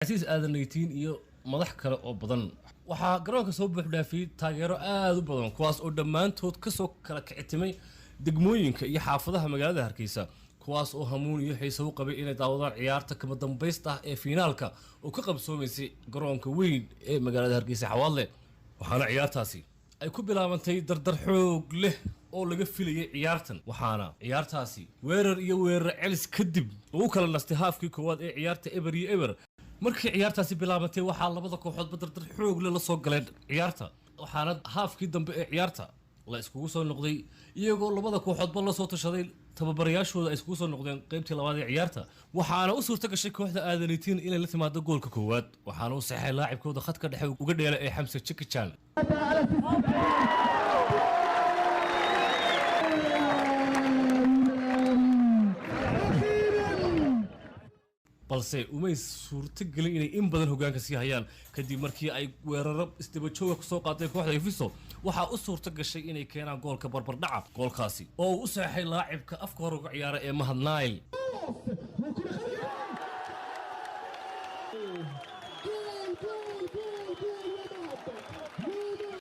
عزيز آذن نيتين iyo madax kale oo badan waxa garoonka soo buux dhaafiyay taageero aad u badan kuwaas oo dhamaantood ka soo kala kicitimay degmooyinka iyo xaafadaha magaalada Hargeysa kuwaas oo hamuun iyo xiiso u qabay inay daawadaan ciyaarta kama dambaysta ah ee finaalka oo ka qabsoomaysay garoonka weyn ee magaalada Hargeysa Xawaadle waxaana ciyaartaasi ay ku bilaabantay dardar xoog leh oo laga filayay ciyaartan waxaana ciyaartaasi weerar iyo weerar celis kadib lagu kala nastay haafkii koowaad ee ciyaarta eber iyo eber markii ciyaartaasi bilaabantay waxaa labada kooxood dardar xoog leh la soo galeen ciyaarta waxaana haafkii dambe ee ciyaarta la iskugu soo noqday iyagoo labada kooxoodba la soo tashaday tababarayaashooda ay iskugu soo noqdeen qaybtii labaad ee ciyaarta waxaana u suurta gashay kooxda aadanitiin inay la timaado goolka koowaad waxaana u saxay laacibkooda khadka dhexe uga dheelay ee Xamse Chikichan balse umay suurta galin inay in badan hogaanka sii hayaan kadib markii ay weeraro isdaba joog ku soo qaatay kooxda Efeso waxa u suurta gashay inay keenaan goolka barbardhaca goolkaasi oo u saxay laacibka afka hore uga ciyaara ee Mahad Nail